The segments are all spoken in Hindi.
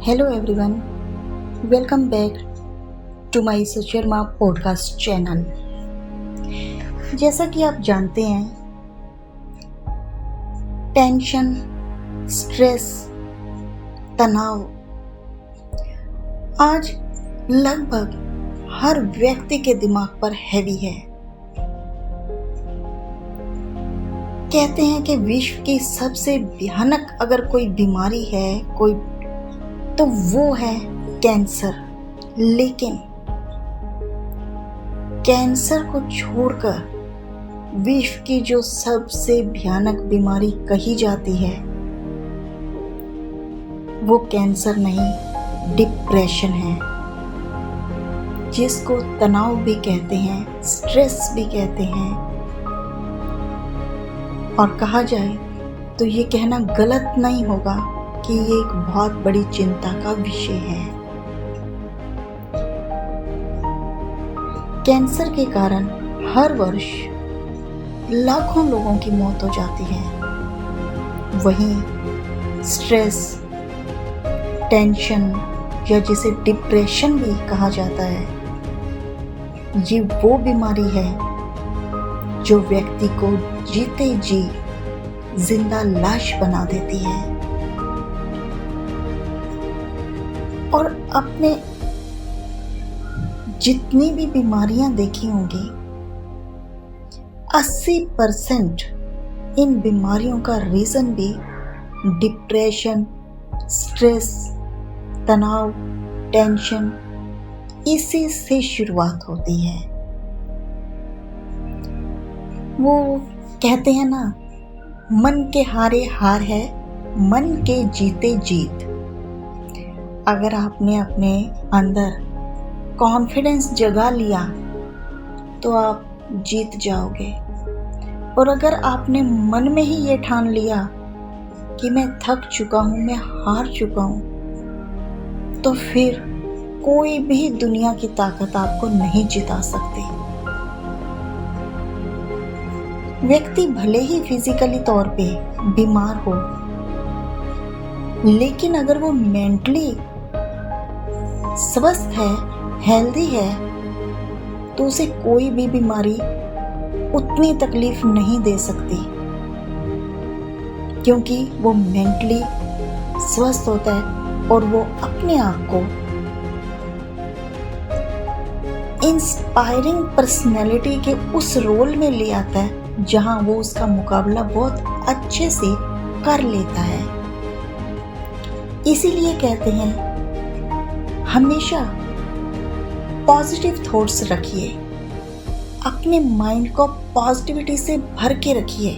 Hello everyone, welcome back to my Susharma podcast channel. जैसा कि आप जानते हैं, टेंशन, स्ट्रेस, तनाव आज लगभग हर व्यक्ति के दिमाग पर हैवी है। कहते हैं कि विश्व की सबसे भयानक अगर कोई बीमारी है तो वो है कैंसर। लेकिन कैंसर को छोड़कर विश्व की जो सबसे भयानक बीमारी कही जाती है वो कैंसर नहीं, डिप्रेशन है, जिसको तनाव भी कहते हैं, स्ट्रेस भी कहते हैं। और कहा जाए तो ये कहना गलत नहीं होगा कि ये एक बहुत बड़ी चिंता का विषय है। कैंसर के कारण हर वर्ष लाखों लोगों की मौत हो जाती है। वहीं स्ट्रेस, टेंशन या जिसे डिप्रेशन भी कहा जाता है, ये वो बीमारी है जो व्यक्ति को जीते जी जिंदा लाश बना देती है। और आपने जितनी भी बीमारियां देखी होंगी, 80% इन बीमारियों का रीजन भी डिप्रेशन, स्ट्रेस, तनाव, टेंशन, इसी से शुरुआत होती है। वो कहते हैं ना, मन के हारे हार है, मन के जीते जीत। अगर आपने अपने अंदर कॉन्फिडेंस जगा लिया तो आप जीत जाओगे। और अगर आपने मन में ही ये ठान लिया कि मैं थक चुका हूँ, मैं हार चुका हूँ, तो फिर कोई भी दुनिया की ताकत आपको नहीं जिता सकती। व्यक्ति भले ही फिजिकली तौर पे बीमार हो, लेकिन अगर वो मेंटली स्वस्थ है, हेल्दी है, तो उसे कोई भी बीमारी उतनी तकलीफ नहीं दे सकती, क्योंकि वो मेंटली स्वस्थ होता है और वो अपने आप को इंस्पायरिंग पर्सनैलिटी के उस रोल में ले आता है जहां वो उसका मुकाबला बहुत अच्छे से कर लेता है। इसीलिए कहते हैं, हमेशा पॉजिटिव थॉट्स रखिए, अपने माइंड को पॉजिटिविटी से भर के रखिए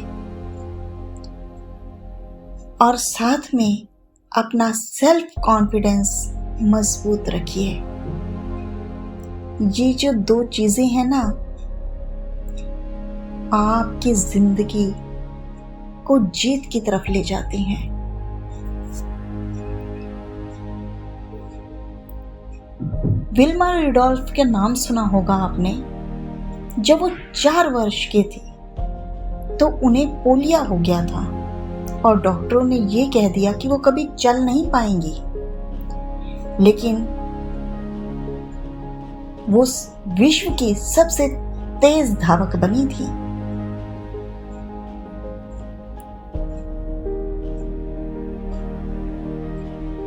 और साथ में अपना सेल्फ कॉन्फिडेंस मजबूत रखिए। ये जो दो चीजें हैं ना, आपकी जिंदगी को जीत की तरफ ले जाती हैं। विल्मा रुडोल्फ के नाम सुना होगा आपने। जब वो 4 वर्ष के थी तो उन्हें पोलियो हो गया था और डॉक्टरों ने ये कह दिया कि वो कभी चल नहीं पाएंगी। लेकिन वो विश्व की सबसे तेज धावक बनी थी।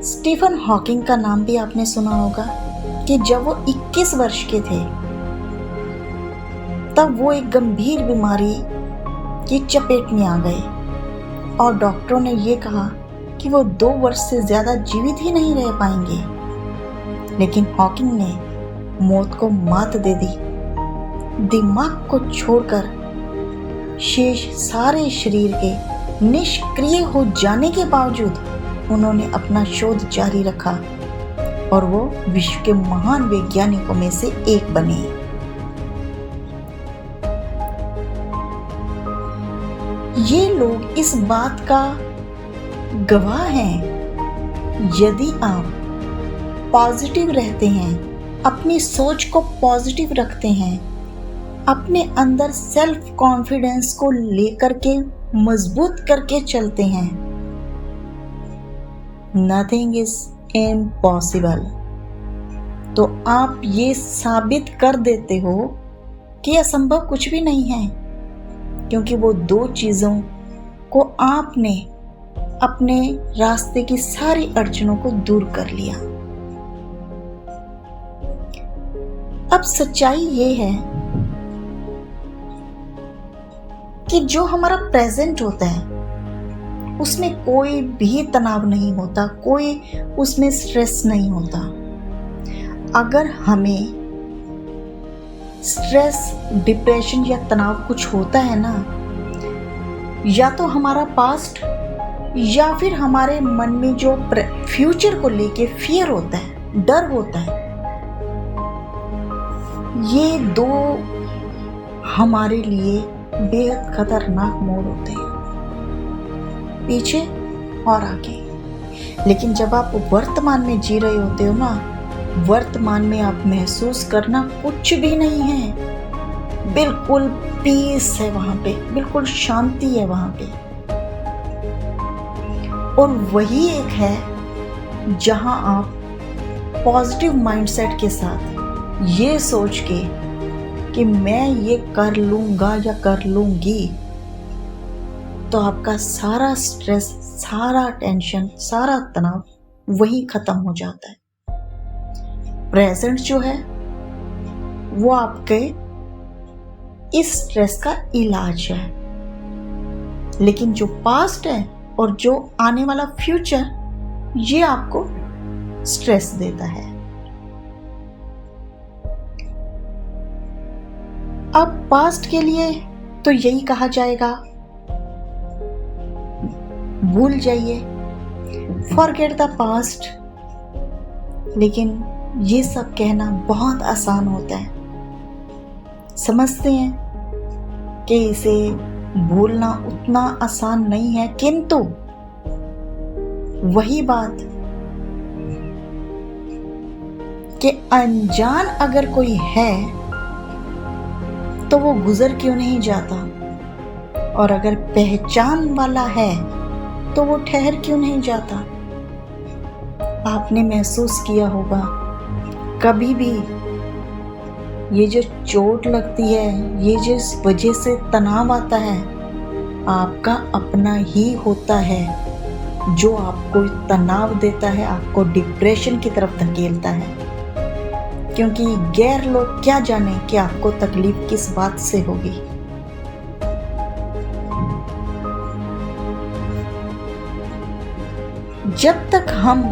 स्टीफन हॉकिंग का नाम भी आपने सुना होगा कि जब वो 21 वर्ष के थे तब वो एक गंभीर बीमारी की चपेट में आ गए और डॉक्टरों ने ये कहा कि वो 2 वर्ष से ज्यादा जीवित ही नहीं रह पाएंगे। लेकिन हॉकिंग ने मौत को मात दे दी। दिमाग को छोड़कर शेष सारे शरीर के निष्क्रिय हो जाने के बावजूद उन्होंने अपना शोध जारी रखा और वो विश्व के महान वैज्ञानिकों में से एक बने। ये लोग इस बात का गवाह हैं, यदि आप पॉजिटिव रहते हैं, अपनी सोच को पॉजिटिव रखते हैं, अपने अंदर सेल्फ कॉन्फिडेंस को लेकर के मजबूत करके चलते हैं, नथिंग इज इम्पॉसिबल। तो आप ये साबित कर देते हो कि असंभव कुछ भी नहीं है, क्योंकि वो दो चीज़ों को आपने अपने रास्ते की सारी अड़चनों को दूर कर लिया। अब सच्चाई ये है कि जो हमारा प्रेजेंट होता है उसमें कोई भी तनाव नहीं होता, कोई उसमें स्ट्रेस नहीं होता। अगर हमें स्ट्रेस, डिप्रेशन या तनाव कुछ होता है ना, या तो हमारा पास्ट या फिर हमारे मन में जो फ्यूचर को लेके फियर होता है, डर होता है, ये दो हमारे लिए बेहद खतरनाक मोड़ होते हैं, पीछे और आगे। लेकिन जब आप वर्तमान में जी रहे होते हो ना, वर्तमान में आप महसूस करना कुछ भी नहीं है, बिल्कुल पीस है वहां पे, बिल्कुल शांति है वहां पे। और वही एक है जहां आप पॉजिटिव माइंडसेट के साथ ये सोच के कि मैं ये कर लूंगा या कर लूंगी, तो आपका सारा स्ट्रेस, सारा टेंशन, सारा तनाव वही खत्म हो जाता है। प्रेजेंट जो है वो आपके इस स्ट्रेस का इलाज है, लेकिन जो पास्ट है और जो आने वाला फ्यूचर, ये आपको स्ट्रेस देता है। अब पास्ट के लिए तो यही कहा जाएगा, भूल जाइए, फॉरगेट द पास्ट। लेकिन ये सब कहना बहुत आसान होता है, समझते हैं कि इसे भूलना उतना आसान नहीं है, किंतु वही बात कि अनजान अगर कोई है तो वो गुजर क्यों नहीं जाता, और अगर पहचान वाला है तो वो ठहर क्यों नहीं जाता। आपने महसूस किया होगा कभी भी ये जो चोट लगती है, ये जिस वजह से तनाव आता है, आपका अपना ही होता है जो आपको तनाव देता है, आपको डिप्रेशन की तरफ धकेलता है। क्योंकि गैर लोग क्या जाने कि आपको तकलीफ किस बात से होगी। जब तक हम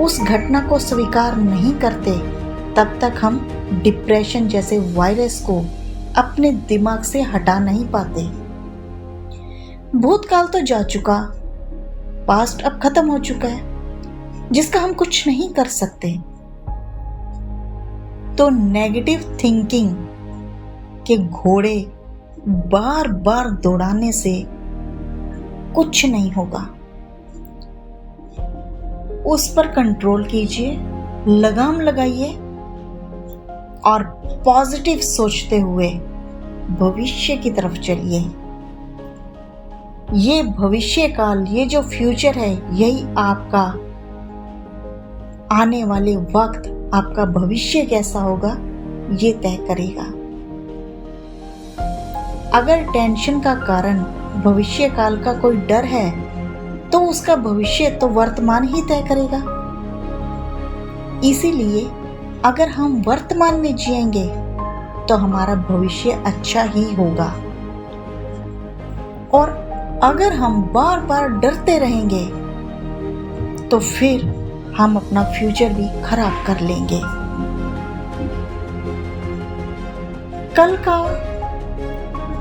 उस घटना को स्वीकार नहीं करते, तब तक हम डिप्रेशन जैसे वायरस को अपने दिमाग से हटा नहीं पाते। भूतकाल तो जा चुका, पास्ट अब खत्म हो चुका है, जिसका हम कुछ नहीं कर सकते। तो नेगेटिव थिंकिंग के घोड़े बार बार दौड़ाने से कुछ नहीं होगा। उस पर कंट्रोल कीजिए, लगाम लगाइए और पॉजिटिव सोचते हुए भविष्य की तरफ चलिए। ये भविष्य काल, ये जो फ्यूचर है, यही आपका आने वाले वक्त, आपका भविष्य कैसा होगा ये तय करेगा। अगर टेंशन का कारण भविष्य काल का कोई डर है, तो उसका भविष्य तो वर्तमान ही तय करेगा। इसीलिए अगर हम वर्तमान में जिएंगे तो हमारा भविष्य अच्छा ही होगा, और अगर हम बार बार डरते रहेंगे तो फिर हम अपना फ्यूचर भी खराब कर लेंगे। कल का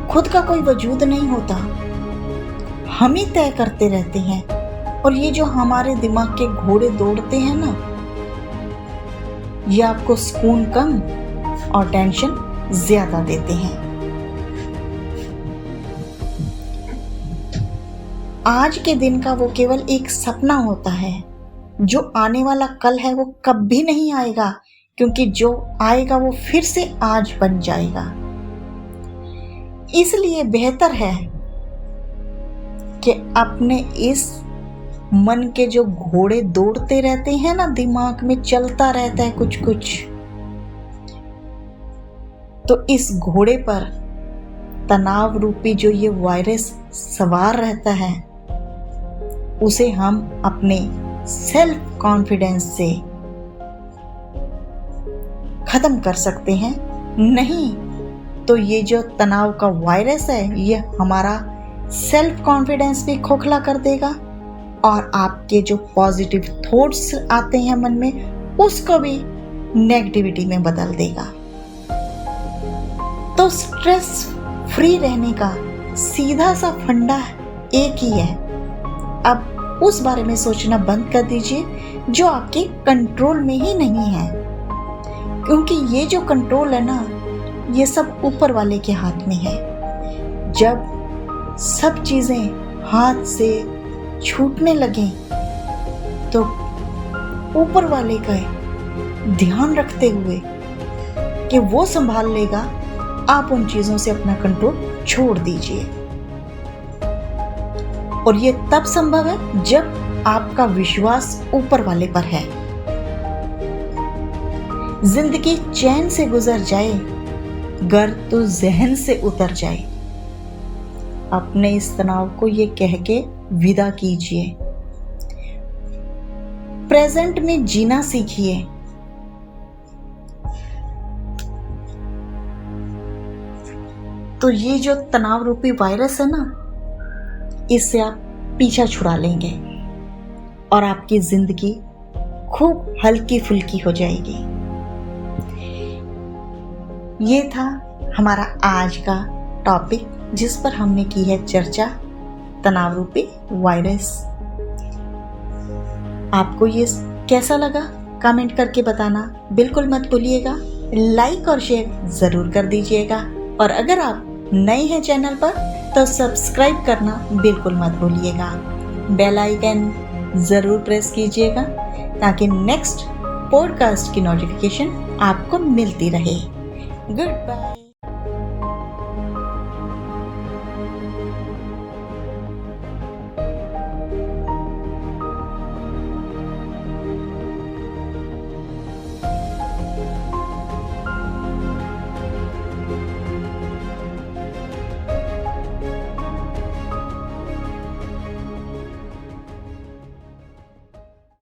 खुद का कोई वजूद नहीं होता, हम ही तय करते रहते हैं। और ये जो हमारे दिमाग के घोड़े दौड़ते हैं ना, ये आपको सुकून कम और टेंशन ज्यादा देते हैं। आज के दिन का वो केवल एक सपना होता है, जो आने वाला कल है वो कभी नहीं आएगा, क्योंकि जो आएगा वो फिर से आज बन जाएगा। इसलिए बेहतर है कि अपने इस मन के जो घोड़े दौड़ते रहते हैं ना, दिमाग में चलता रहता है कुछ कुछ, तो इस घोड़े पर तनाव रूपी जो ये वायरस सवार रहता है, उसे हम अपने सेल्फ कॉन्फिडेंस से खत्म कर सकते हैं। नहीं तो ये जो तनाव का वायरस है, ये हमारा सेल्फ कॉन्फिडेंस भी खोखला कर देगा और आपके जो पॉजिटिव थॉट्स आते हैं मन में, उसको भी नेगेटिविटी में बदल देगा। तो स्ट्रेस फ्री रहने का सीधा सा फंडा एक ही है। अब उस बारे में सोचना बंद कर दीजिए जो आपके कंट्रोल में ही नहीं है, क्योंकि ये जो कंट्रोल है ना, ये सब ऊपर वाले के हाथ में है। जब सब चीजें हाथ से छूटने लगे तो ऊपर वाले का ध्यान रखते हुए कि वो संभाल लेगा, आप उन चीजों से अपना कंट्रोल छोड़ दीजिए। और ये तब संभव है जब आपका विश्वास ऊपर वाले पर है। जिंदगी चैन से गुजर जाए, गर्द तो जहन से उतर जाए। अपने इस तनाव को ये कह के विदा कीजिए। प्रेजेंट में जीना सीखिए। तो ये जो तनाव रूपी वायरस है ना, इससे आप पीछा छुड़ा लेंगे और आपकी जिंदगी खूब हल्की फुल्की हो जाएगी। ये था हमारा आज का टॉपिक, जिस पर हमने की है चर्चा, तनाव रूपी वायरस। आपको ये कैसा लगा कमेंट करके बताना बिल्कुल मत भूलिएगा। लाइक और शेयर ज़रूर कर दीजिएगा, और अगर आप नए हैं चैनल पर तो सब्सक्राइब करना बिल्कुल मत भूलिएगा। बेल आइकन ज़रूर प्रेस कीजिएगा ताकि नेक्स्ट पॉडकास्ट की नोटिफिकेशन आपको मिलती रहे। Good bye.